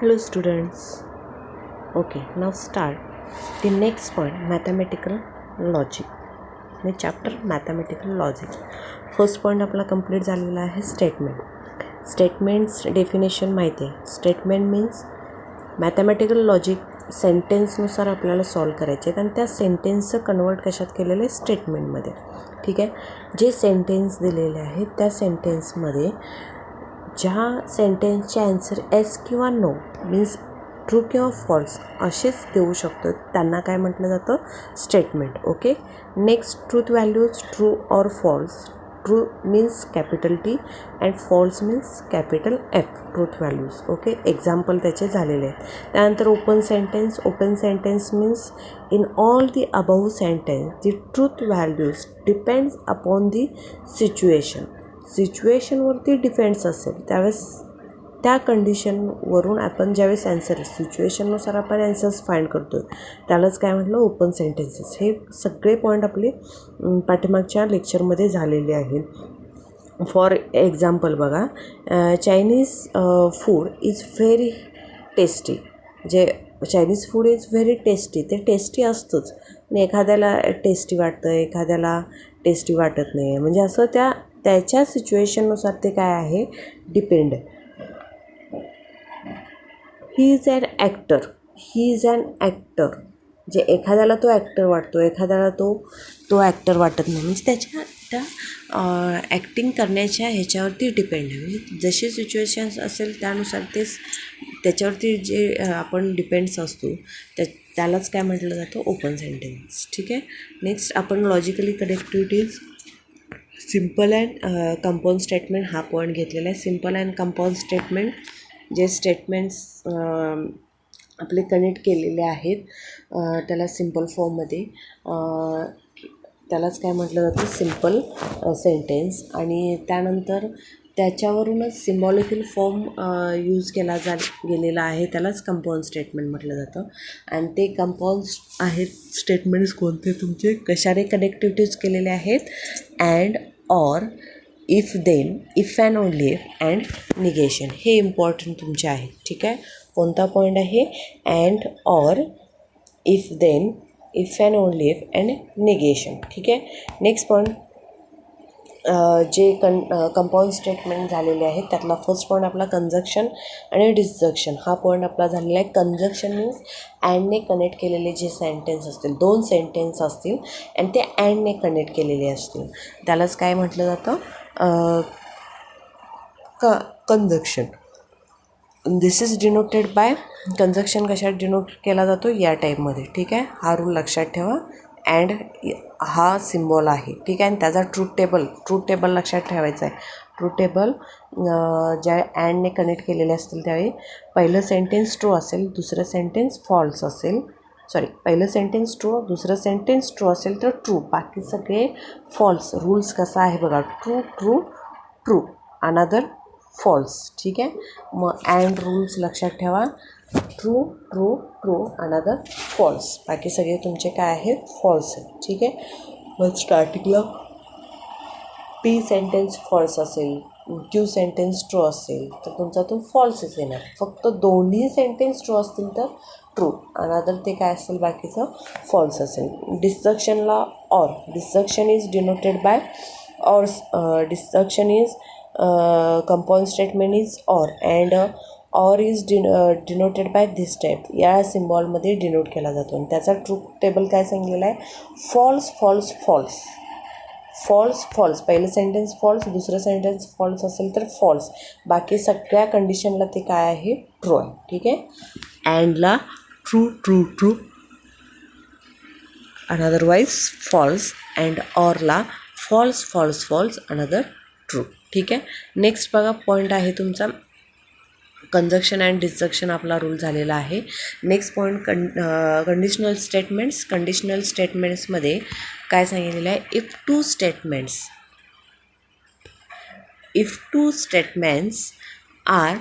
Hello students. Okay, now start the next point, mathematical logic.ในचॅप्टर mathematical logic first point आपला complete झालेला आहे statements definition माहिती आहे. स्टेटमेंट मीन्स मॅथमॅटिकल लॉजिक सेंटेन्सनुसार आपल्याला सॉल्व करायचे आहेत आणि त्या सेंटेन्सचं कन्वर्ट कशात केलेलं आहे स्टेटमेंटमध्ये. ठीक आहे, जे सेंटेन्स दिलेले आहेत त्या सेंटेन्समध्ये ज्या सेंटेन्सचे आन्सर एस किंवा नो मीन्स ट्रू किंवा फॉल्स असेच देऊ शकतो त्यांना काय म्हटलं जातं statement. Okay, next truth values true or false. True means capital T and false means capital F truth values. Okay, example त्याचे झालेले आहेत. त्यानंतर open sentence means in all the above sentence the truth values depends upon the सिच्युएशनवरती depends असेल त्यावेळेस त्या कंडिशनवरून आपण ज्यावेळेस ॲन्सर सिच्युएशननुसार आपण ॲन्सर्स फाइंड करतो त्यालाच काय म्हटलं ओपन सेंटेन्सेस. हे सगळे पॉईंट आपले पाठीमागच्या लेक्चरमध्ये झालेले आहेत. फॉर एक्झाम्पल बघा, Chinese food is very tasty. जे Chinese food is very tasty, ते टेस्टी असतंच आणि एखाद्याला टेस्टी वाटतं एखाद्याला टेस्टी वाटत नाही. म्हणजे असं त्याच्या सिच्युएशननुसार ते काय आहे depend. He is an actor. जे एखाद्याला तो ॲक्टर वाटतो एखाद्याला तो ॲक्टर वाटत नाही. म्हणजे त्या ॲक्टिंग करण्याच्या ह्याच्यावरती डिपेंड आहे. म्हणजे जशी सिच्युएशन्स असेल त्यानुसार त्याच्यावरती जे आपण डिपेंड्स असतो त्यालाच काय म्हटलं जातं ओपन सेंटेन्स. ठीक आहे, नेक्स्ट आपण logically connectivities simple and compound statement हा पॉईंट घेतलेला आहे. सिम्पल अँड कंपाऊंड स्टेटमेंट जे स्टेटमेंट्स आपले कनेक्ट केलेले आहेत त्याला सिम्पल फॉर्ममध्ये त्यालाच काय म्हटलं जातं सिम्पल सेंटेन्स. आणि त्यानंतर त्याच्यावरूनच सिम्बॉलिकल फॉर्म यूज केला गेलेला आहे त्यालाच कंपाऊंड स्टेटमेंट म्हटलं जातं. आणि ते कंपाऊंड आहेत स्टेटमेंट्स कोणते तुमचे कशाने कनेक्टिव्हिटीज केलेले आहेत and or if then if and only if and negation. हे इम्पॉर्टंट तुमचे आहेत. ठीक आहे, कोणता पॉईंट आहे and or if then if and only if and negation. ठीक आहे, नेक्स्ट पॉईंट जे कंपाऊंड स्टेटमेंट झालेले आहेत त्यातला फर्स्ट पॉईंट आपला कंजक्शन आणि डिसजक्शन हा पॉईंट आपला झालेला आहे. कंजक्शन मीन्स अँडने कनेक्ट केलेले जे सेंटेन्स असतील दोन सेंटेन्स असतील आणि ते अँडने कनेक्ट केलेले असतील त्यालाच काय म्हटलं जातं conjunction. This is denoted bye conjunction कशात डिनोट केला जातो या टाईपमध्ये. ठीक आहे, हा रूल लक्षात ठेवा. अँड हा सिम्बॉल आहे. ठीक आहे, आणि त्याचा ट्रूथ टेबल लक्षात ठेवायचा आहे. ट्रूथ टेबल ज्या अँडने कनेक्ट केलेले असतील त्यावेळी पहिलं सेंटेन्स ट्रू असेल दुसरं सेंटेन्स फॉल्स असेल. पहिलं सेंटेन्स ट्रू दुसरं सेंटेन्स ट्रू असेल तर ट्रू, बाकी सगळे फॉल्स. रूल्स कसा आहे बघा, true true true another false. ठीक आहे, मग अँड रूल्स लक्षात ठेवा. True true true another false, बाकी सगळे तुमचे काय आहेत फॉल्स आहेत. ठीक आहे, मग स्टार्टिंगला पी सेंटेन्स फॉल्स असेल क्यू सेंटेन्स ट्रू असेल तर तुमचा तो फॉल्सच येणार. फक्त दोन्ही सेंटेन्स ट्रू असतील तर ट्रू अनदर ते काय असेल बाकीचं फॉल्स असेल. डिसजक्शनला or. Disjunction is denoted by or. Disjunction is compound statement is or and or is denoted by this type. या सिम्बॉलमध्ये डिनोट केला जातो आणि त्याचा ट्रूथ टेबल काय सांगलेला आहे false false false false false. पहिलं सेंटेन्स फॉल्स दुसरं सेंटेन्स फॉल्स असेल तर फॉल्स, बाकी सगळ्या कंडिशनला ते काय आहे ट्रू आहे. ठीक आहे, अँडला true true true otherwise false and ऑरला false false false another true. ठीक आहे, नेक्स्ट बघा पॉईंट आहे तुमचा कंजक्शन अँड डिसजक्शन आपला रूल झालेला आहे. Next point conditional statements. Conditional स्टेटमेंट्समध्ये काय सांगितलेलं आहे if two statements are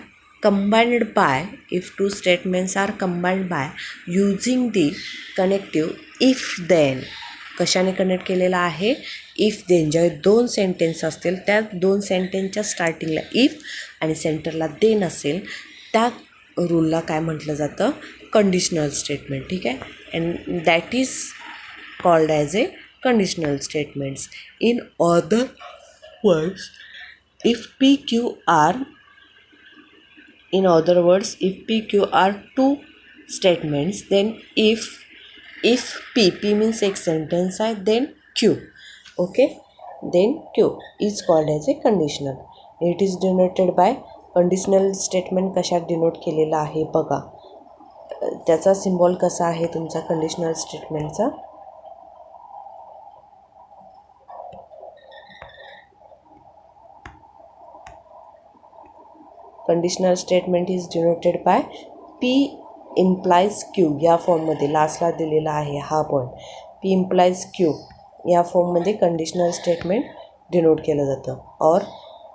combined by using the connective if then. कशाने कनेक्ट केलेला आहे इफ देन. ज्यावेळी दोन सेंटेन्स असतील त्या दोन सेंटेन्सच्या स्टार्टिंगला इफ आणि सेंटरला देन असेल त्या रूलला काय म्हटलं जातं, कंडिशनल स्टेटमेंट. ठीक आहे, and that is called as A conditional statements. In other words, if if PQ are two statements, then if P means एक sentence आहे, then Q, okay, then Q is called as a conditional. It is denoted by conditional statement. कशात denote केलेला आहे बघा, त्याचा symbol कसा आहे तुमचा कंडिशनल स्टेटमेंटचा. Conditional statement is denoted by P implies Q या फॉर्ममध्ये लास्टला दिलेला आहे हा पॉईंट. P implies Q या फॉर्ममध्ये कंडिशनल स्टेटमेंट डिनोट केलं जातं. और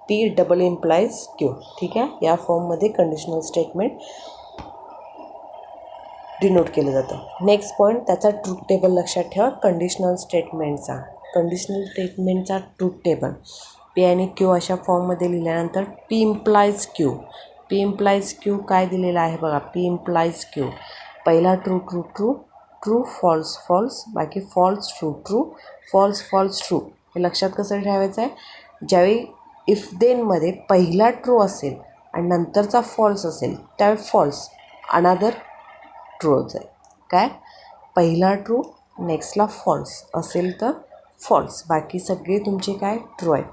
P डबल implies Q, ठीक आहे, या फॉर्ममध्ये कंडिशनल स्टेटमेंट डिनोट केलं जातं. नेक्स्ट पॉईंट, त्याचा ट्रूथ टेबल लक्षात ठेवा. कंडिशनल स्टेटमेंटचा ट्रूथ टेबल P आणि Q अशा फॉर्ममध्ये लिहिल्यानंतर P implies Q काय दिलेलं आहे बघा. P implies Q पहिला true true true true false false, बाकी false true true false false true. हे लक्षात कसं ठेवायचं आहे, ज्यावेळी इफ देनमध्ये पहिला ट्रू असेल आणि नंतरचा फॉल्स असेल त्यावेळी फॉल्स अनादर ट्रूच आहे. काय, पहिला ट्रू नेक्स्टला फॉल्स असेल तर फॉल्स, बाकी सगळे तुमचे काय ट्रू आहेत.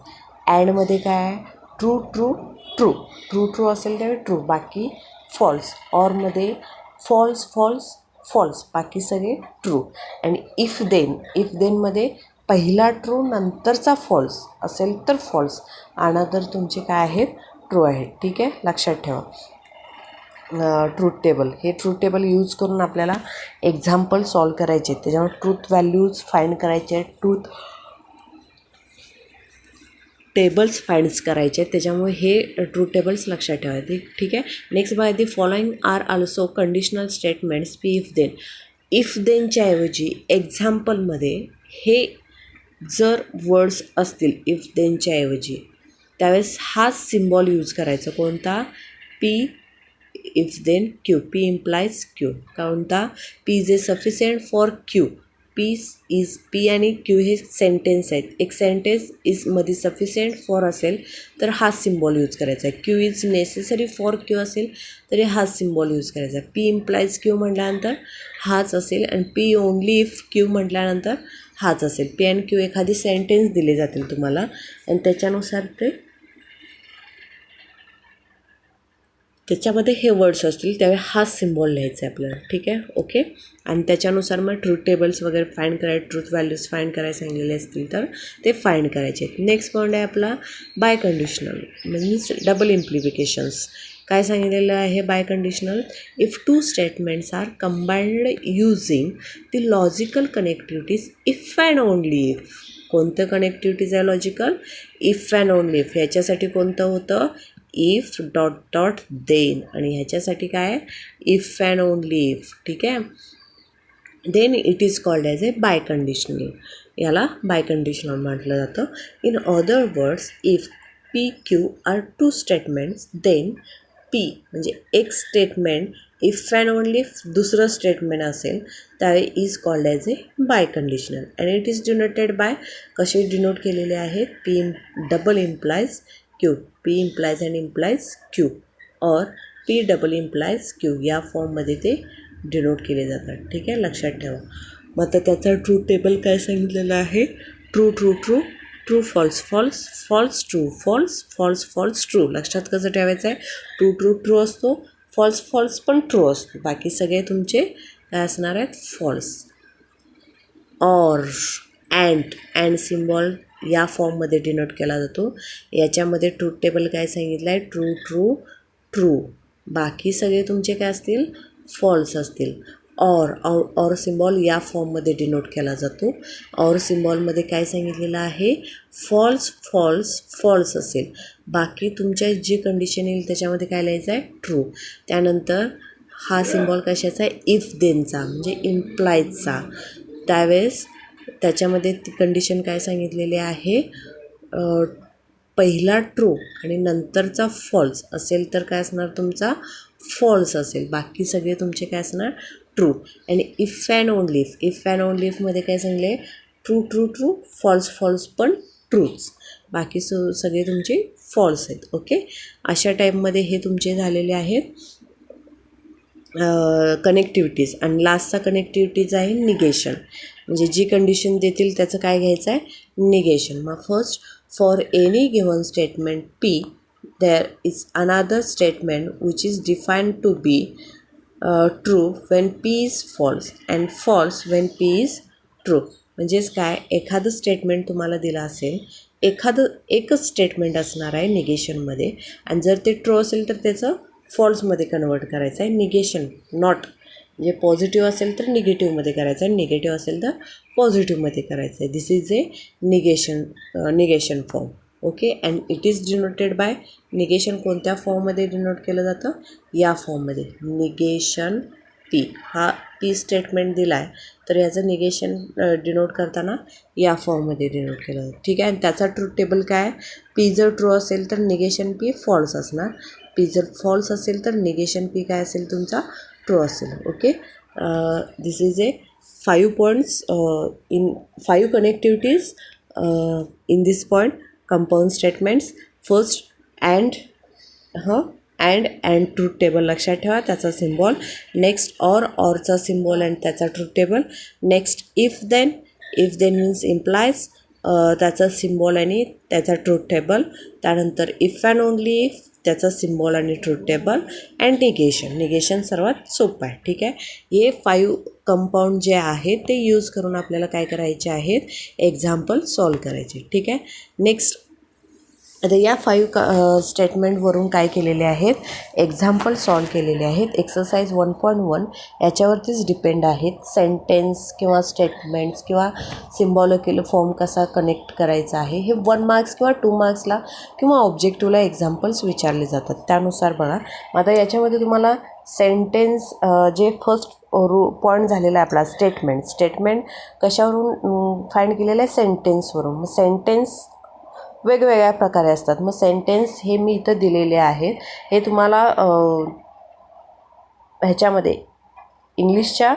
ॲडमध्ये काय आहे, true true true true true असेल त्यावेळी ट्रू, बाकी फॉल्स. ऑरमध्ये फॉल्स फॉल्स फॉल्स, बाकी सगळे ट्रू. आणि इफ देनमध्ये पहिला ट्रू नंतरचा फॉल्स असेल तर फॉल्स, अनादर तुमचे काय आहेत, ट्रू आहेत. ठीक आहे, लक्षात ठेवा. ट्रूथ टेबल, हे ट्रूथ टेबल यूज करून आपल्याला एक्झाम्पल सॉल्व करायचे आहेत, त्याच्यामुळे ट्रूथ व्हॅल्यूज फाईंड करायचे आहेत, ट्रूथ टेबल्स फाइंड्स करायचे आहेत, त्याच्यामुळे हे ट्रूथ टेबल्स लक्षात ठेवायचे. ठीक आहे. Next by the following are also conditional statements. If देनच्या ऐवजी एक्झाम्पलमध्ये हे जर वर्ड्स असतील इफ देनच्या ऐवजी, त्यावेळेस हाच सिम्बॉल यूज करायचा. कोणता, P if then Q. P implies Q. कोणता, P is a sufficient for Q. P आणि Q हे सेंटेन्स आहेत. एक सेंटेन्स इज मध्ये सफिशियंट फॉर असेल तर हाच सिम्बॉल यूज करायचा आहे. Q is necessary for Q असेल तरी हाच सिम्बॉल यूज करायचा आहे. P implies Q म्हटल्यानंतर हाच असेल आणि P ओनली इफ Q म्हटल्यानंतर हाच असेल. P आणि Q एखादी सेंटेन्स दिले जातील तुम्हाला आणि त्याच्यामध्ये हे वर्ड्स असतील त्यावेळी हाच सिम्बॉल लिहायचा आहे आपल्याला. ठीक आहे, ओके. आणि त्याच्यानुसार मग ट्रूथ टेबल्स वगैरे फाइंड करायचे, ट्रूथ व्हॅल्यूज फाइंड करायला सांगितलेले असतील तर ते फाइंड करायचे आहेत. नेक्स्ट पॉईंट आहे आपला biconditional, means double implications. काय सांगितलेलं आहे biconditional, if two statements are combined using the logical connectivities if and only if. कोणतं कनेक्टिव्हिटीज आहे logical, if and only if. ह्याच्यासाठी कोणतं होतं, इफ डॉट डॉट देन, आणि ह्याच्यासाठी काय, इफ अँड ओनली इफ. ठीक आहे, then it is called as a biconditional. याला बाय कंडिशनल म्हटलं जातं. In other words, if P Q are two statements, then P म्हणजे एक statement if and only if दुसरं स्टेटमेंट असेल त्यावेळी is called as a biconditional. And it is denoted by, कसे denote केलेले आहेत, P double implies Q. P implies and implies Q or P double implies Q या फॉर्ममध्ये ते denote केले जातात. ठीक आहे, लक्षात ठेवा. मग आता त्याचा ट्रूथ टेबल काय सांगितलेलं आहे, true true true true false false false true false false false true. लक्षात कसं ठेवायचं आहे, ट्रू ट्रू ट्रू असतो, फॉल्स फॉल्स पण ट्रू असतो, बाकी सगळे तुमचे काय असणार आहेत, फॉल्स. और अँड सिम्बॉल या फॉर्ममध्ये डिनोट केला जातो. याच्यामध्ये ट्रूथ टेबल काय सांगितलं आहे, ट्रू ट्रू ट्रू, बाकी सगळे तुमचे काय असतील, फॉल्स असतील. और सिम्बॉल या फॉर्ममध्ये डिनोट केला जातो. और सिम्बॉलमध्ये काय सांगितलेलं आहे, फॉल्स फॉल्स फॉल्स असेल, बाकी तुमच्या जी कंडिशन येईल त्याच्यामध्ये काय लिहायचं आहे, ट्रू. त्यानंतर हा सिम्बॉल कशाचा आहे, इफ देनचा म्हणजे इम्प्लाइजचा. त्यावेळेस त्याच्यामध्ये ती कंडिशन काय सांगितलेली आहे, पहिला ट्रू आणि नंतरचा फॉल्स असेल तर काय असणार तुमचा, फॉल्स असेल, बाकी सगळे तुमचे काय असणार ट्रू. आणि if and only if and only इफमध्ये काय सांगले true true true, false false पण ट्रूच, बाकी सगळे तुमचे फॉल्स आहेत. ओके, अशा टाईपमध्ये हे तुमचे झालेले आहेत कनेक्टिव्हिटीज. आणि लास्टचा कनेक्टिव्हिटीज आहे निगेशन, म्हणजे जी कंडिशन देतील त्याचं काय घ्यायचं आहे निगेशन. मग first, for any given statement P there is another statement which is defined to be true when p is false and false when p is true. म्हणजेच काय, एखादं स्टेटमेंट तुम्हाला दिलं असेल, एकच स्टेटमेंट असणार आहे निगेशनमध्ये, आणि जर ते ट्रू असेल तर त्याचं फॉल्समध्ये कन्वर्ट करायचं आहे. निगेशन नॉट, म्हणजे पॉझिटिव्ह असेल तर निगेटिव्हमध्ये करायचं आहे, निगेटिव्ह असेल तर पॉझिटिव्हमध्ये करायचं आहे. This is a negation form. Okay, and it is denoted by, negation कोणत्या फॉर्ममध्ये डिनोट केलं जातं, या फॉर्ममध्ये. निगेशन पी, हा पी स्टेटमेंट दिला आहे तर याचं निगेशन डिनोट करताना या फॉर्ममध्ये डिनोट केलं जातं. ठीक आहे, आणि त्याचा ट्रूथ टेबल काय आहे, पी जर ट्रू असेल तर निगेशन पी फॉल्स असणार, पी जर फॉल्स असेल तर निगेशन पी काय असेल तुमचा ट्रू असेल. Okay, this is a 5 points in 5 connectivities in this point. Compound statements, first and and truth table लक्षात ठेवा, त्याचा सिम्बॉल. नेक्स्ट ऑरचा सिम्बॉल आणि त्याचा truth table. Next if then means implies, त्याचा सिम्बॉल आणि त्याचा ट्रूथ टेबल. त्यानंतर इफ अँड ओनली इफ, त्याचा सिम्बॉल आणि ट्रूथ टेबल. अँड निगेशन सर्वात सोपं आहे. ठीक आहे, हे 5 कंपाऊंड जे आहेत ते यूज करून आपल्याला काय करायचे आहेत, एक्झाम्पल सॉल्व करायचे. ठीक आहे, नेक्स्ट आता या 5 स्टेटमेंटवरून काय केलेले आहेत, एक्झाम्पल सॉल्व केलेले आहेत. एक्सरसाइज 1.1 याच्यावरतीच डिपेंड आहेत. सेंटेन्स किंवा स्टेटमेंट्स किंवा सिम्बॉलिकल फॉर्म कसा कनेक्ट करायचा आहे, हे 1 मार्क्स किंवा 2 मार्क्सला किंवा ऑब्जेक्टिव्हला एक्झाम्पल्स विचारले जातात, त्यानुसार बघा. आता याच्यामध्ये तुम्हाला सेंटेन्स जे फर्स्ट पॉईंट झालेला आहे आपला स्टेटमेंट कशावरून फाइंड केलेलं आहे, सेंटेन्सवरून. मग सेंटेन्स वेगवेगळ्या प्रकारे असतात. मग सेंटेन्स हे मी इथं दिलेले आहेत, हे तुम्हाला ह्याच्यामध्ये इंग्लिशच्या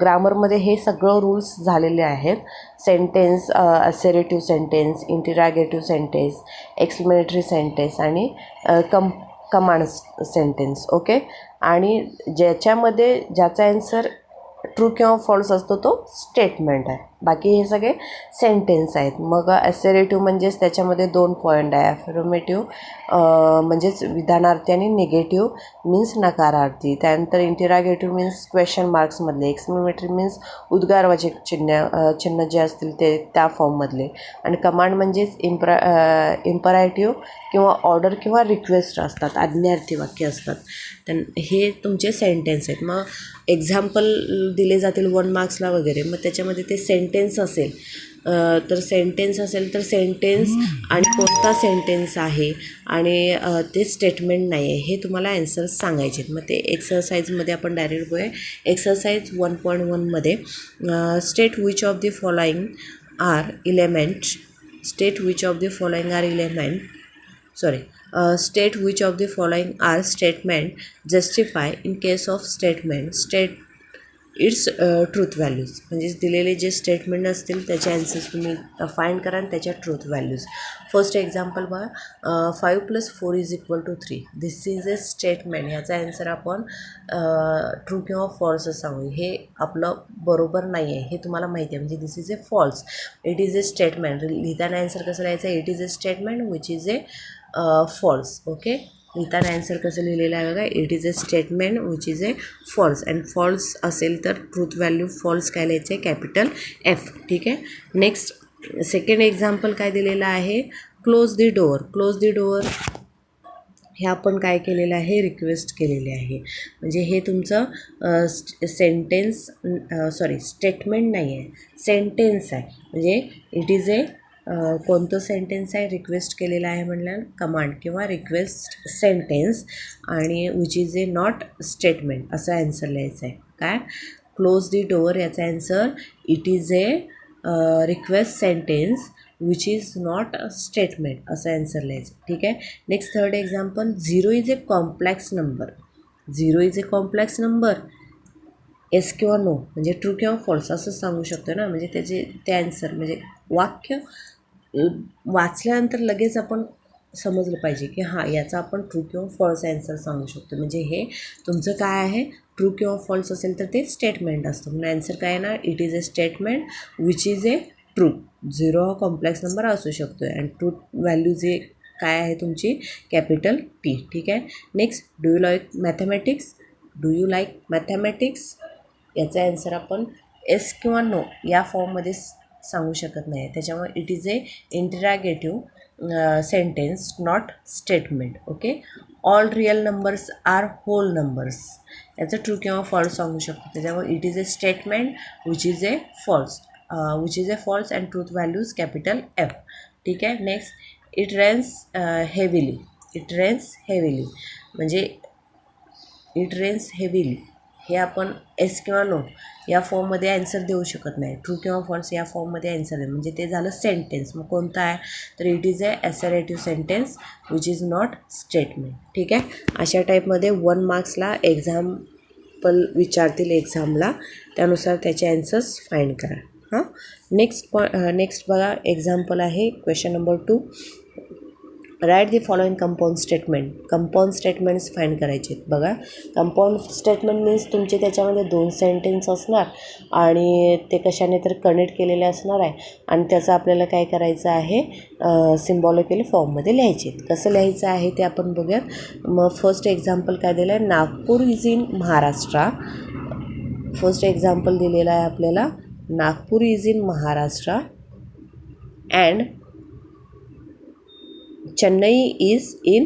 ग्रामरमध्ये हे सगळं रूल्स झालेले आहेत. Sentence, assertive sentence, interrogative sentence, exclamatory sentence आणि कमांड सेंटेन्स. ओके, आणि ज्याचा आन्सर ट्रू किंवा फॉल्स असतो तो स्टेटमेंट आहे, बाकी हे सगळे सेंटेन्स आहेत. मग असर्टिव्ह म्हणजेच त्याच्यामध्ये 2 पॉईंट आहे. अफर्मेटिव्ह म्हणजेच विधानार्थी आणि निगेटिव्ह मीन्स नकारार्थी. त्यानंतर इंटरॉगेटिव्ह मीन्स क्वेश्चन मार्क्समधले. एक्सक्लेमेटरी मीन्स उद्गारवाचक चिन्ह जे असतील ते त्या फॉर्ममधले. आणि कमांड म्हणजेच इम्पराटिव्ह किंवा ऑर्डर किंवा रिक्वेस्ट असतात, आज्ञार्थी वाक्य असतात. हे तुमचे सेंटेन्स आहेत. मग एक्झाम्पल दिले जातील 1 मार्क्सला वगैरे, मग त्याच्यामध्ये ते सेंटेन्स असेल तर सेंटेन्स आणि कोणता सेंटेन्स आहे आणि ते स्टेटमेंट नाही आहे हे तुम्हाला ॲन्सर्स सांगायचे. मग ते एक्सरसाइजमध्ये आपण डायरेक्ट बघूया. एक्सरसाइज 1.1मध्ये state which of the following are element state which of the following are statement justify in case of statement state its truth values. म्हणजेच दिलेले जे स्टेटमेंट असतील त्याचे आन्सर्स तुम्ही फाइंड करा आणि त्याच्या ट्रूथ व्हॅल्यूज. फर्स्ट एक्झाम्पल बघा, 5 + 4 = 3. दिस इज ए स्टेटमेंट. ह्याचा आन्सर आपण ट्रू किंवा फॉल्स सांगू. हे आपलं बरोबर नाही आहे हे तुम्हाला माहिती आहे, म्हणजे this is a false. It is a statement. लिहिताना आन्सर कसं लिहायचं, it is a statement which is a false. Okay, लिहिताना आन्सर कसं लिहिलेलं आहे बघा, it is a statement which is a false. And false असेल तर ट्रूथ व्हॅल्यू फॉल्स काय लिहायचं आहे, कॅपिटल F. ठीक आहे, नेक्स्ट सेकंड एक्झाम्पल काय दिलेलं आहे, क्लोज द डोअर. हे आपण काय केलेलं आहे, रिक्वेस्ट केलेले आहे. म्हणजे हे तुमचं स्टेटमेंट नाही आहे, सेंटेन्स आहे. म्हणजे इट इज ए कोणतं सेंटेन्स आहे, रिक्वेस्ट केलेलं आहे म्हणलं, कमांड किंवा रिक्वेस्ट सेंटेन्स, आणि which is A not statement असं ॲन्सर लिहायचं आहे. काय, क्लोज द डोअर याचा answer it is A request sentence which is not statement असं ॲन्सर लिहायचं. ठीक आहे, next third example, 0 is a complex number. Zero is a complex number, S किंवा नो म्हणजे ट्रू किंवा फॉल्स असं सांगू शकतो ना. म्हणजे ते ॲन्सर म्हणजे वाक्य वाचल्यानंतर लगेच आपण समजलं पाहिजे की हां याचा आपण ट्रू किंवा फॉल्स ॲन्सर सांगू शकतो. म्हणजे हे तुमचं काय आहे, ट्रू किंवा फॉल्स असेल तर ते स्टेटमेंट असतं. म्हणून ॲन्सर काय येणार, it is a statement which is A true. Zero हा कॉम्प्लेक्स नंबर असू शकतो आणि ट्रू व्हॅल्यू जे काय आहे तुमची कॅपिटल पी. ठीक आहे. Next, do you like mathematics, do you like mathematics याचा ॲन्सर आपण एस किंवा नो या फॉर्ममध्ये सांगू शकत नाही. त्याच्यामुळे it is a interrogative sentence not statement. Okay. All real numbers are whole numbers याचं ट्रू किंवा फॉल्स सांगू शकतो. त्याच्यामुळे it is a statement which is a false, which is a false and truth values capital F. ठीक आहे. Next, it rains heavily, it rains heavily म्हणजे it rains heavily हे आपण एस किंवा नो या फॉर्ममध्ये ॲन्सर देऊ शकत नाही. ट्रू किंवा फॉल्स या फॉर्ममध्ये ॲन्सर आहे म्हणजे ते झालं सेंटेन्स. मग कोणतं आहे तर it is a assertive sentence which is not statement. ठीक आहे. अशा टाईपमध्ये 1 मार्क्सला एक्झाम्पल विचारतील एक्झामला, त्यानुसार त्याचे ॲन्सर्स फाईंड करा. हां. नेक्स्ट बघा एक्झाम्पल आहे question number 2. Right the following compound statement. Compound statements find करायचे आहेत. बघा, कंपाऊंड स्टेटमेंट मीन्स तुमचे त्याच्यामध्ये 2 सेंटेन्स असणार आणि ते कशाने तर कनेक्ट केलेले असणार आहे आणि त्याचं आपल्याला काय करायचं आहे, सिम्बॉलिकली फॉर्ममध्ये लिहायचे आहेत. कसं लिहायचं आहे ते आपण बघूयात. मग फर्स्ट एक्झाम्पल काय दिलं आहे, Nagpur is in Maharashtra. First example दिलेलं आहे आपल्याला, Nagpur is in Maharashtra and Chennai is in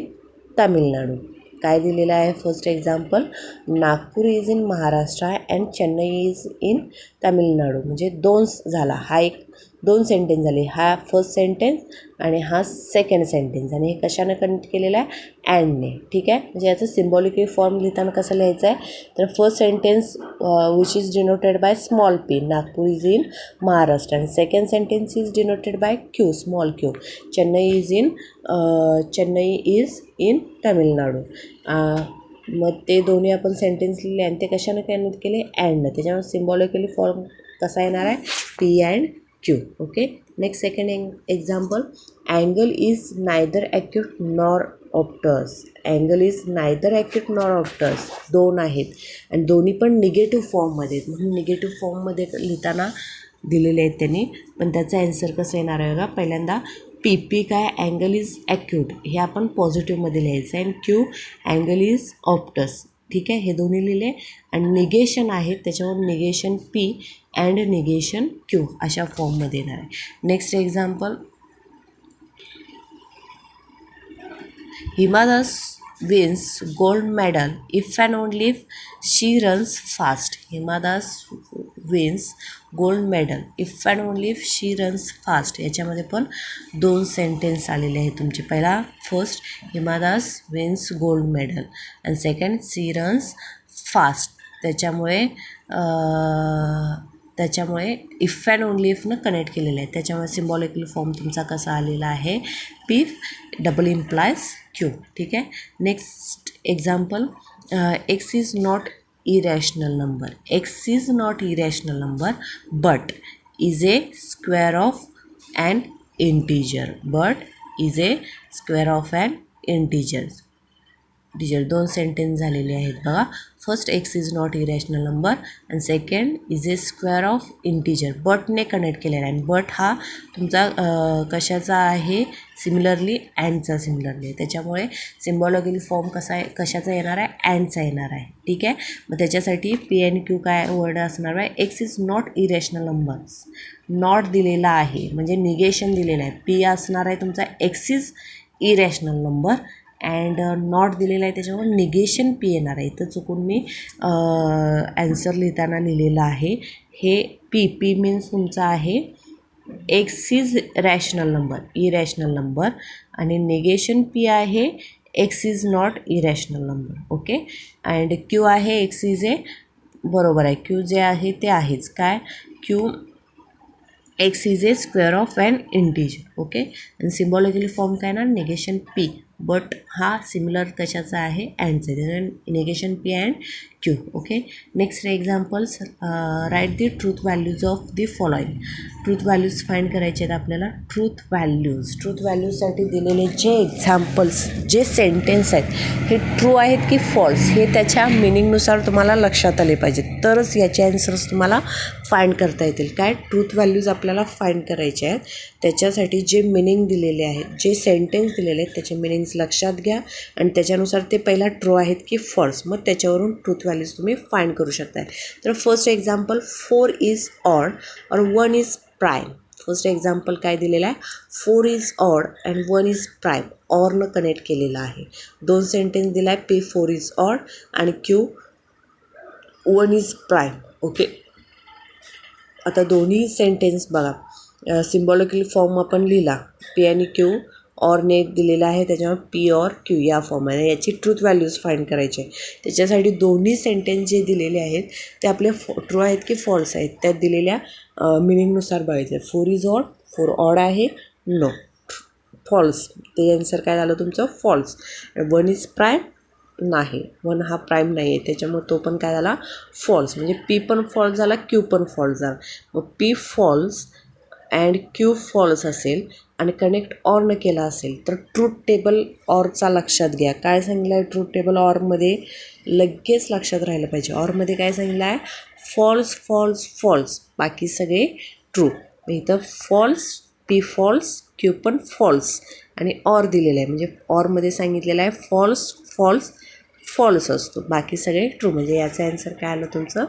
Tamil Nadu. काय दिलेलं आहे first example, Nagpur is in Maharashtra and Chennai is in Tamil Nadu. म्हणजे 2 झाला, हा एक 2 सेंटेन्स झाले. हा फर्स्ट सेंटेन्स आणि हा सेकंड सेंटेन्स आणि हे कशानं कनेक्ट केलेलं आहे, अँडने. ठीक आहे. म्हणजे याचं सिम्बॉलिकली फॉर्म लिहिताना कसं लिहायचं आहे तर first sentence which is denoted by small P, Nagpur is in Maharashtra, and second sentence is denoted bye Q, small Q, Chennai is in Tamil Nadu. मग ते दोन्ही आपण सेंटेन्स लिहिले आणि ते कशानं कनेक्ट केले, अँडनं. त्याच्यामुळे सिम्बॉलिकली फॉर्म कसा येणार आहे, P and Q. Okay. Next second example, angle is neither acute nor Optus. Angle is neither acute nor Optus 2 आहेत आणि दोन्ही पण निगेटिव्ह फॉर्ममध्ये आहेत. म्हणून निगेटिव्ह फॉर्ममध्ये लिहिताना दिलेले आहेत त्यांनी, पण त्याचा ॲन्सर कसं येणार आहे बघा. पहिल्यांदा पी काय, अँगल इज ॲक्यूट हे आपण पॉझिटिव्हमध्ये लिहायचं आहे आणि क्यू अँगल इज ऑप्टस. ठीक आहे. हे दोन्ही लिहिले आणि निगेशन आहेत त्याच्यावर negation P and negation Q अशा फॉर्ममध्ये येणार आहे. Next example, Hima Das wins gold medal if and only if she runs fast. Hima Das wins gold medal if and only if she runs fast. याच्यामध्ये पण 2 सेंटेन्स आलेले आहेत तुमचे. पहिला first, Hima Das wins gold medal and second, she runs fast. त्याच्यामुळे if and only इफनं connect केलेलं आहे. त्याच्यामुळे सिम्बॉलिकली फॉर्म तुमचा कसा आलेला आहे, पी डबल इम्प्लायज क्यू. ठीक आहे. Next example, x is not irrational number. X is not irrational number but is a square of and integer. But is a square of and integer. 2 sentence झालेले आहेत बघा. First, x is not irrational number and second, is a square of integer. बटने connect केलेला आहे आणि but हा तुमचा कशाचा आहे, सिमिलरली अँडचा सिमिलरली आहे. त्याच्यामुळे सिम्बॉलिकली फॉर्म कसा आहे, कशाचा येणार आहे, अँडचा येणार आहे. ठीक आहे. मग त्याच्यासाठी पी अँड क्यू काय वर्ड असणार आहे, X is not irrational numbers. Not दिलेला आहे म्हणजे निगेशन दिलेलं आहे. पी असणार आहे तुमचा x is irrational number and not दिलेला आहे त्याच्यामुळे निगेशन पी येणार आहे. इथं चुकून मी ॲन्सर लिहिताना लिहिलेलं आहे. हे पी मीन्स तुमचा आहे X is rational number, irrational number आणि निगेशन पी आहे X is not irrational number. Okay. And Q आहे एक्स इज ए, बरोबर आहे, क्यू जे आहे ते आहेच. काय, Q X is a square of and integer. Okay. आणि सिम्बॉलिकली फॉर्म काय ना, निगेशन पी बट हा सिमिलर कशाचा आहे, अँडचा आहे. Negation P and Q. Okay. Next examples, right the truth values of the following. Truth values find करायचे आहेत आपल्याला. ट्रूथ व्हॅल्यूजसाठी दिलेले जे एक्झाम्पल्स, जे सेंटेन्स आहेत हे ट्रू आहेत की फॉल्स हे त्याच्या मिनिंगनुसार तुम्हाला लक्षात आले पाहिजेत, तरच याचे आन्सर्स तुम्हाला फाईंड करता येतील. काय ट्रूथ व्हॅल्यूज आपल्याला फाईंड करायचे आहेत, त्याच्यासाठी जे मिनिंग दिलेले आहेत, जे सेंटेन्स दिलेले आहेत त्याचे मिनिंग्स लक्षात घ्या आणि त्याच्यानुसार ते पहिला ट्रू आहेत की फॉल्स, मग त्याच्यावरून ट्रूथ व्हॅल्यूज तुम्ही फाईंड करू शकताय. तर फर्स्ट एक्झाम्पल, 4 इज ऑड और 1 इज प्राईम. फर्स्ट एक्झाम्पल काय दिलेलं आहे, 4 is odd and 1 is prime, ऑरनं कनेक्ट केलेलं आहे. दोन सेंटेन्स दिला आहे, P 4 इज ऑड आणि Q 1 इज प्राईम. ओके. आता दोन्ही सेंटेन्स बघा, सिम्बॉलिकल फॉर्म आपण लिहिला, P आणि Q ऑरने दिलेला आहे, त्याच्यामुळे P और Q या फॉर्ममध्ये याची ट्रूथ व्हॅल्यूज फाईंड करायचे आहे. त्याच्यासाठी दोन्ही सेंटेन्स जे दिलेले आहेत ते आपले ट्रू आहेत की फॉल्स आहेत, त्यात दिलेल्या मिनिंगनुसार बघायचं. 4 इज ऑड, 4 ऑड आहे, नो, फॉल्स. ते आन्सर काय झालं तुमचं, फॉल्स. 1 इज प्राईम, नाही, 1 हा प्राईम नाही आहे, त्याच्यामुळे तो पण काय झाला, फॉल्स. म्हणजे P पण फॉल्स झाला, Q पण फॉल्स झाला. मग P false and Q false असेल आणि कनेक्ट ऑरनं केला असेल तर ट्रूथ टेबल ऑरचा लक्षात घ्या. काय सांगितलं आहे ट्रूथ टेबल ऑरमध्ये, लगेच लक्षात राहिलं पाहिजे. ऑरमध्ये काय सांगितलं आहे, फॉल्स फॉल्स फॉल्स, बाकी सगळे ट्रू. इथं फॉल्स, P फॉल्स, Q पण फॉल्स आणि ऑर दिलेलं आहे, म्हणजे ऑरमध्ये सांगितलेलं आहे फॉल्स फॉल्स फॉल्स असतो, बाकी सगळे ट्रू. म्हणजे याचं आन्सर काय आलं तुमचं,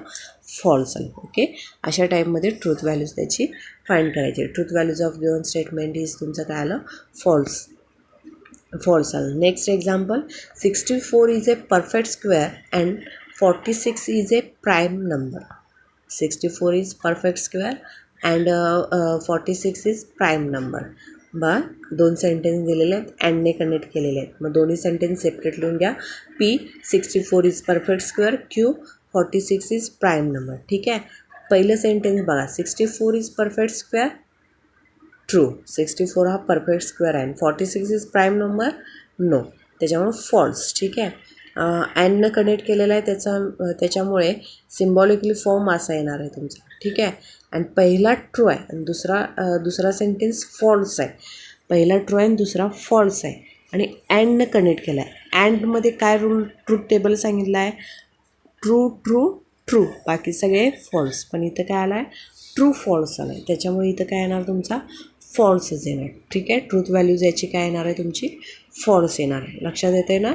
फॉल्स आलं. ओके. अशा टाईपमध्ये ट्रूथ व्हॅल्यूज त्याची फाईंड करायची. Truth values of given statement is तुमचं काय आलं, फॉल्स आलं. Next example, 64 is a perfect square and 46 is a prime number. 64 is perfect square and 46 is prime number. दोन सेंटेन्स दिलेले आहेत, अँडने कनेक्ट केलेले आहेत. मग दोन्ही सेंटेन्स सेपरेट लिहून घ्या. P 64 is perfect square, Q 46 is prime number. ठीक आहे. पहिलं सेंटेन्स बघा, 64 इज परफेक्ट स्क्वेअर, ट्रू. 64 हा परफेक्ट स्क्वेअर आहे. 46 इज प्राईम नंबर, नो, त्याच्यामुळे फॉल्स. ठीक आहे. अँडनं कनेक्ट केलेलं आहे, त्याच्यामुळे सिम्बॉलिकली फॉर्म असा येणार आहे तुमचा. ठीक आहे. आणि पहिला ट्रू आहे आणि दुसरा सेंटेन्स फॉल्स आहे. पहिला ट्रू आहे आणि दुसरा फॉल्स आहे आणि अँडनं कनेक्ट केला आहे. अँडमध्ये काय रूल ट्रूथ टेबल सांगितलं आहे, ट्रू ट्रू ट्रू, बाकी सगळे फॉल्स. पण इथं काय आलं आहे, ट्रू फॉल्स आलं आहे, त्याच्यामुळे इथं काय येणार तुमचा, फॉल्सच येणार. ठीक आहे. ट्रूथ व्हॅल्यूज याची काय येणार आहे तुमची, फॉल्स येणार आहे. लक्षात येते ना.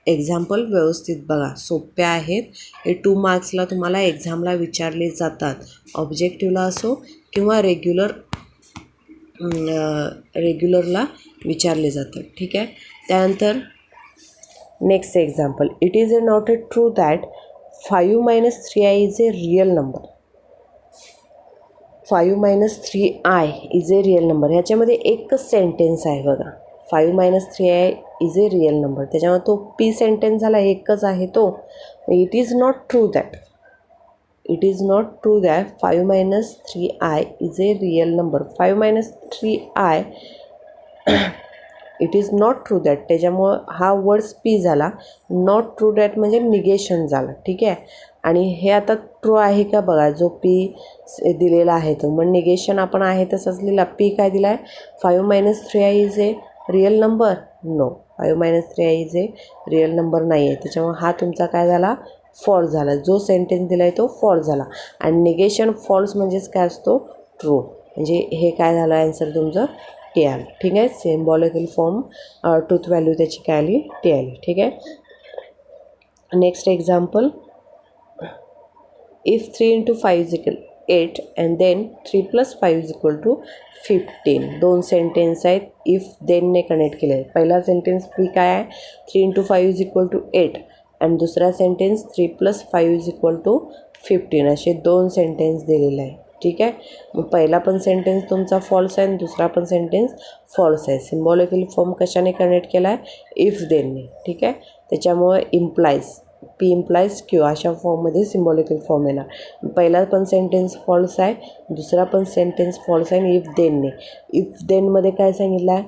एक्झाम्पल व्यवस्थित बघा, सोप्या आहेत. हे 2 मार्क्सला तुम्हाला एक्झामला विचारले जातात, ऑब्जेक्टिव्हला असो किंवा रेग्युलरला विचारले जातात. ठीक आहे. त्यानंतर next example, it is not A true that 5 - 3i is a real number. 5 - 3i is a real number. ह्याच्यामध्ये एकच सेंटेन्स आहे बघा, 5 - 3i is a real number, त्याच्यामुळे तो P सेंटेन्स झाला, एकच आहे तो. It is not true that 5 - 3i is a real number. 5 - 3i it is not true that, त्याच्यामुळं हा वर्ड्स P झाला. नॉट ट्रू दॅट म्हणजे निगेशन झालं. ठीक आहे. आणि हे आता ट्रू आहे का बघा, जो P दिलेला आहे तो, मग निगेशन आपण आहे तसंच लिहिला. P काय दिला आहे, 5 - 3i is a real number, no, 5 - 3i is a real number नाही आहे, त्याच्यामुळे हा तुमचा काय झाला, फॉल्स झाला. जो सेंटेन्स दिला आहे तो फॉल्स झाला. आणि निगेशन फॉल्स म्हणजेच काय असतो, ट्रू. म्हणजे हे काय झालं आन्सर तुमचं, T आलं. ठीक आहे. सिम्बॉलिकल फॉर्म ट्रूथ व्हॅल्यू त्याची काय आली, T आली. ठीक आहे. Next example, if 3 × 5 = 8 and then 3 + 5 = 15. दोन सेंटेन्स आहेत, इफ देनने कनेक्ट केले आहे. पहिला सेंटेन्स P काय आहे, 3 × 5 = 8 आणि दुसरा सेंटेन्स 3 + 5 = 15. असे दोन सेंटेन्स दिलेले आहे. ठीक आहे. मग पहिला पण सेंटेन्स तुमचा फॉल्स आहे आणि दुसरा पण सेंटेन्स फॉल्स आहे. सिम्बॉलिकल फॉर्म कशाने कनेक्ट केला आहे, इफ देनने. ठीक आहे. त्याच्यामुळे P इम्प्लाइज Q अशा फॉर्ममध्ये सिम्बॉलिकल फॉर्म येणार. पहिला पण सेंटेन्स फॉल्स आहे, दुसरा पण सेंटेन्स फॉल्स आहे आणि इफ देनने. इफ देनमध्ये काय सांगितलं आहे,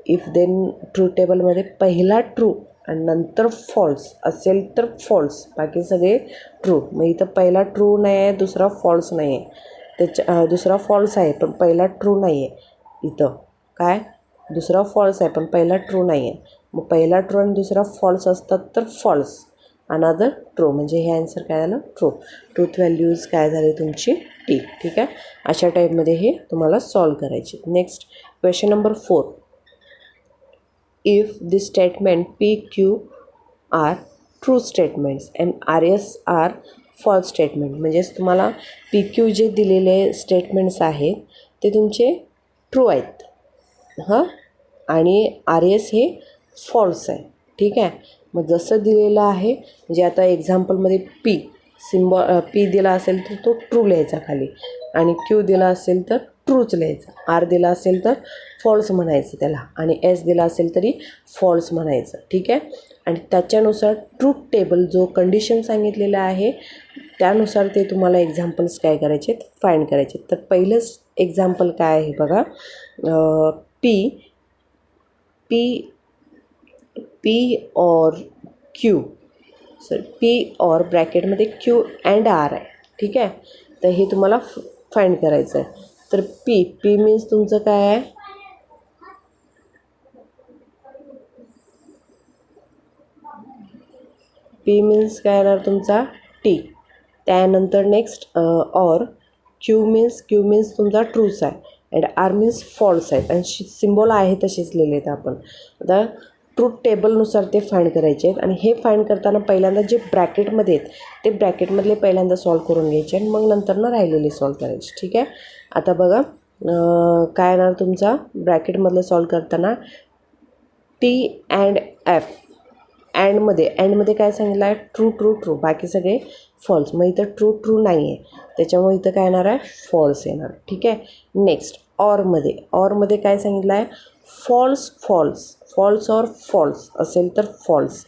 इफ देन ट्रू टेबलमध्ये पहिला ट्रू आणि नंतर फॉल्स असेल तर फॉल्स, बाकी सगळे ट्रू. मग इथं पहिला ट्रू नाही आहे, दुसरा फॉल्स नाही आहे, दुसरा फॉल्स आहे पण पहिला ट्रू नाही आहे. इथं काय दुसरा फॉल्स आहे पण पहिला ट्रू नाही आहे. मग पहिला ट्रू आणि दुसरा फॉल्स असतात तर फॉल्स, अनदर ट्रू. म्हणजे हे आन्सर काय झालं? ट्रू. ट्रूथ व्हॅल्यूज काय झाली तुमची? टी. ठीक आहे. अशा टाईपमध्ये हे तुम्हाला सॉल्व करायचे. Next question number 4. If the statement P Q are true statements and R S are false statement. म्हणजेच तुम्हाला पी क्यू जे दिलेले स्टेटमेंट्स आहेत ते तुमचे ट्रू आहेत आणि आर एस हे फॉल्स आहे. ठीक आहे. मग जसं दिलेलं आहे म्हणजे आता एक्झाम्पलमध्ये पी दिला असेल तर तो ट्रू लिहायचा खाली, आणि क्यू दिला असेल तर ट्रूच लिहायचा, आर दिला असेल तर फॉल्स म्हणायचं त्याला, आणि एस दिला असेल तरी फॉल्स म्हणायचं. ठीक आहे. आणि त्याच्यानुसार ट्रूथ टेबल जो कंडिशन सांगितलेला आहे त्यानुसार ते तुम्हाला एक्झाम्पल्स काय करायचे? फाइंड करायचे. तर पहिलंच एक्झाम्पल काय आहे बघा. पी और क्यू, पी और ब्रॅकेटमध्ये क्यू अँड आर आहे. ठीक आहे. तर हे तुम्हाला फाइंड करायचं आहे. तर पी मीन्स तुमचं काय आहे? पी मीन्स काय येणार तुमचा? टी. त्यानंतर नेक्स्ट और क्यू मीन्स तुमचा ट्रूच आहे, अँड आर मीन्स फॉल्स आहे, आणि सिम्बॉल आहे तसेच लिहिले आहेत आपण. आता ट्रूथ टेबलनुसार ते फाइंड करायचे आहेत, आणि हे फाइंड करताना पहिल्यांदा जे ब्रॅकेटमध्ये आहेत ते ब्रॅकेटमधले पहिल्यांदा सॉल्व करून घ्यायचे आणि मग नंतर राहिलेले सॉल्व करायचे. ठीक आहे. आता बघा काय येणार तुमचा ब्रॅकेटमधलं सॉल्व करताना टी अँड एफ. अँडमध्ये काय सांगितलं आहे? ट्रू, बाकी सगळे फॉल्स. मग इथं ट्रू नाही आहे, त्याच्यामुळे इथं काय येणार आहे? फॉल्स येणार. ठीक आहे. नेक्स्ट ऑरमध्ये काय सांगितलं आहे? फॉल्स और फॉल्स असेल तर फॉल्स.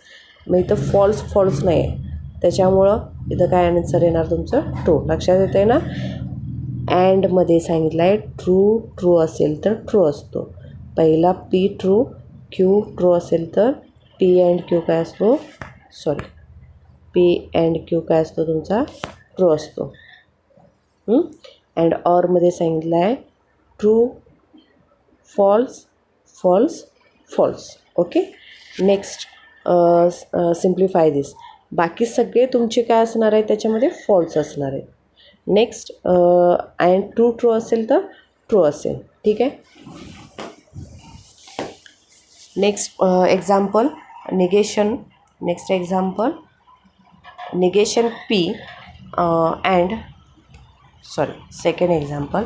मग इथं फॉल्स नाही आहे, त्याच्यामुळं इथं काय आन्सर येणार तुमचं? ट्रू. लक्षात येतं आहे ना? अँडमध्ये सांगितलं आहे ट्रू असेल तर ट्रू असतो. पहिला पी ट्रू, क्यू ट्रू असेल तर पी अँड क्यू काय असतो? पी अँड क्यू काय असतो तुमचा? ट्रू असतो. अँड ऑरमध्ये सांगितलं आहे true, false. Okay. Next simplify this. बाकी सगळे तुमचे काय असणार आहे? त्याच्यामध्ये फॉल्स असणार आहे. नेक्स्ट अँड ट्रू असेल तर ट्रू असेल. ठीक आहे. Next example negation. Negation P and second example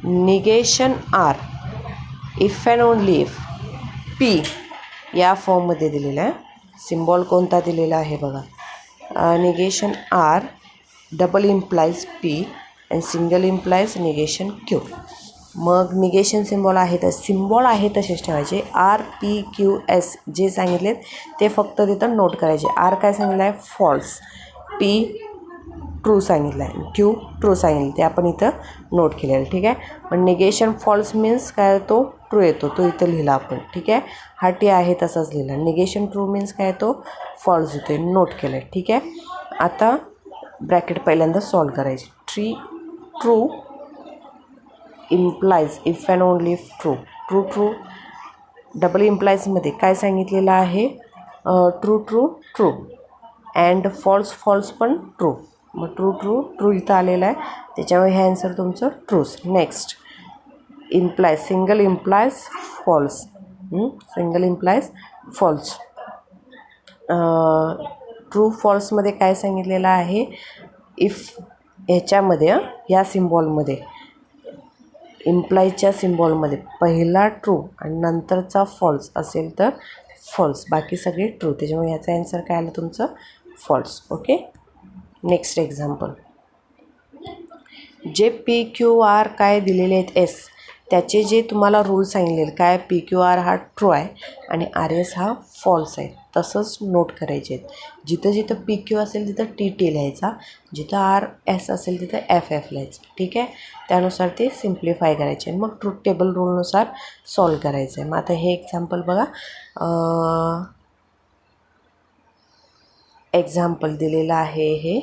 negation R if and only if P या फॉर्ममध्ये दिलेला आहे. सिम्बॉल कोणता दिलेला आहे बघा. Negation R double implies P and single implies negation Q. मग निगेशन सिम्बॉल आहे तसेच ठेवायचे. आर पी क्यू एस जे सांगितलेत ते फक्त तिथं नोट करायचे. आर काय सांगितलं आहे? फॉल्स. पी ट्रू सांगितलं आहे, क्यू ट्रू सांगितलं ते आपण इथं नोट केलेलं. ठीक आहे. पण निगेशन फॉल्स मीन्स काय? तो ट्रू येतो, तो इथं लिहिला आपण. ठीक आहे. हा टी आहे तसाच लिहिला. निगेशन ट्रू मीन्स काय? तो फॉल्स येतो, नोट केलं आहे. ठीक आहे. आता ब्रॅकेट पहिल्यांदा सॉल्व करायचे. True implies if and only if true. Double इम्प्लाइजमध्ये काय सांगितलेलं आहे? ट्रू अँड फॉल्स पण ट्रू. मग ट्रू इथं आलेलं आहे, त्याच्यामुळे हे आन्सर तुमचं ट्रूच. Next single implies false. True फॉल्समध्ये काय सांगितलेलं आहे? इफ ह्याच्यामध्ये ह्या सिम्बॉलमध्ये इम्प्लाइजच्या सिम्बॉलमध्ये पहिला ट्रू आणि नंतरचा फॉल्स असेल तर फॉल्स, बाकी सगळे ट्रू. त्याच्यामुळे ह्याचा आन्सर काय आलं तुमचं? फॉल्स. ओके. नेक्स्ट एक्झाम्पल जे पी क्यू आर काय दिलेले आहेत एस, त्याचे जे तुम्हाला रूल सांगितलेले काय? पी क्यू आर हा ट्रू आहे आणि आर एस हा फॉल्स आहे. तसंच नोट करायचे आहेत. जिथं जिथं पी क्यू असेल तिथं टी टी लिहायचा, जिथं आर एस असेल तिथं एफ एफ लिहायचं. ठीक आहे, त्यानुसार ते सिम्प्लिफाय करायचे आणि मग ट्रूथ टेबल रूलनुसार सॉल्व करायचं आहे. मग आता हे एक्झाम्पल बघा, एक्झाम्पल दिलेलं आहे हे,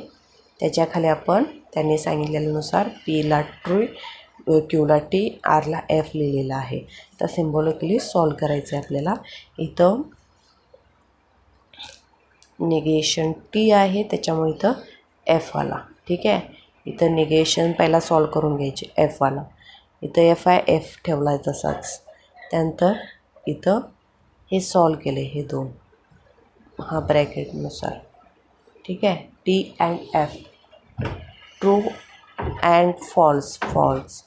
त्याच्याखाली आपण त्यांनी सांगितलेल्यानुसार पीला ट्रू, क्यूला टी, आरला एफ लिहिलेला आहे. तर सिम्बॉलिकली सॉल्व करायचं आहे आपल्याला. इथं निगेशन टी आहे त्याच्यामुळे इथं एफ आला. ठीक आहे, इथं निगेशन पहिला सॉल्व करून घ्यायचे, एफ आला. इथं एफ आहे, एफ ठेवला आहे तसाच. त्यानंतर इथं हे सॉल्व केले हे दोन, हा ब्रॅकेटनुसार. ठीक आहे, T and F, true and false, false.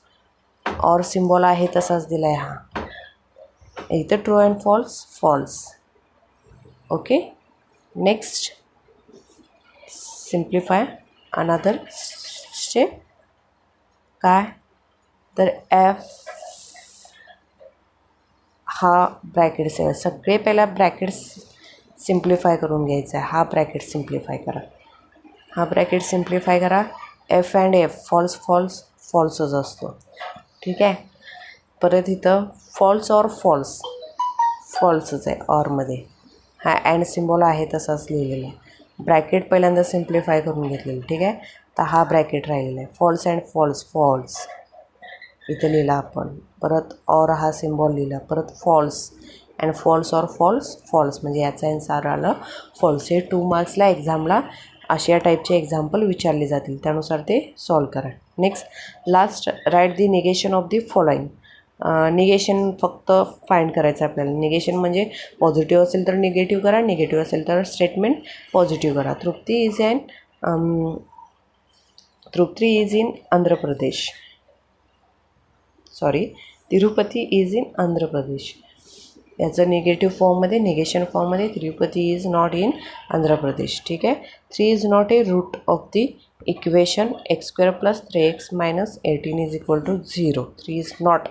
Or symbol आहे तसाच दिला आहे हा, इथं true and false, false. Okay, next simplify another step. काय तर एफ हा ब्रॅकेट्स आहे, सगळे पहिला ब्रॅकेट्स सिम्प्लिफाय करून घ्यायचा आहे. हा ब्रॅकेट सिम्प्लिफाय करा, हा ब्रॅकेट सिम्प्लिफाय करा. F and F, false false फॉल्सच असतो. ठीक आहे, परत इथं फॉल्स और फॉल्स, फॉल्सच आहे ऑरमध्ये. हा अँड सिम्बॉल आहे तसाच लिहिलेला आहे. ब्रॅकेट पहिल्यांदा सिम्प्लिफाय करून घेतलेलं. ठीक आहे, तर हा ब्रॅकेट राहिलेला आहे. फॉल्स अँड फॉल्स, फॉल्स इथं लिहिला आपण. परत और हा सिम्बॉल लिहिला, परत फॉल्स अँड फॉल्स और फॉल्स, फॉल्स, म्हणजे याचा आन्सर आलं फॉल्स. हे 2 मार्क्सला एक्झामला अशा टाईपचे एक्झाम्पल विचारले जातील, त्यानुसार ते सॉल्व करा. Next last, right the negation of the following. Negation फक्त फाइंड करायचं आपल्याला. निगेशन म्हणजे पॉझिटिव्ह असेल तर निगेटिव्ह करा, निगेटिव्ह असेल तर स्टेटमेंट पॉझिटिव्ह करा. Trupti is in Andhra Pradesh, sorry, Tirupati is in Andhra Pradesh. याचं निगेटिव्ह फॉर्ममध्ये, निगेशन फॉर्ममध्ये, Tirupati is not in Andhra Pradesh. ठीक आहे, 3 is not a root of the equation x² + 3x - 18 is equal to 0. 3 is not,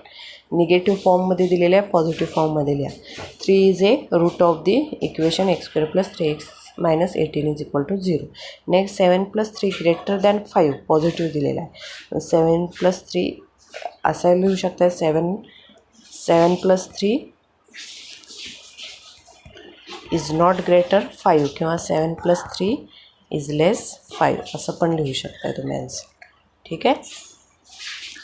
negative फॉर्ममध्ये दिलेलं आहे, पॉझिटिव्ह फॉर्ममध्ये लिहा. 3 is a root of the equation x² + 3x - 18 is equal to 0. Next 7 + 3 greater than 5, positive दिलेला आहे. 7 + 3 असं लिहू शकता, 7 + 3 इज नॉट ग्रेटर 5 किंवा 7 + 3 इज लेस 5 असं पण लिहू शकता तुम्ही आन्सर. ठीक आहे,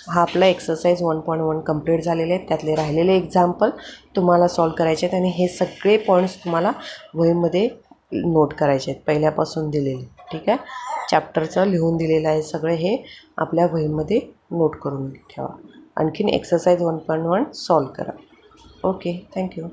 हा आपला एक्सरसाइज 1.1 कंप्लीट झालेले आहेत. त्यातले राहिलेले एक्झाम्पल तुम्हाला सॉल्व करायचे आहेत आणि हे सगळे पॉईंट्स तुम्हाला वहीमध्ये नोट करायचे आहेत, पहिल्यापासून दिलेले. ठीक आहे, चॅप्टरचं लिहून दिलेलं आहे सगळे, हे आपल्या वहीमध्ये नोट करून ठेवा. आणखीन एक्सरसाइज 1.1 सॉल्व करा. Okay, thank you.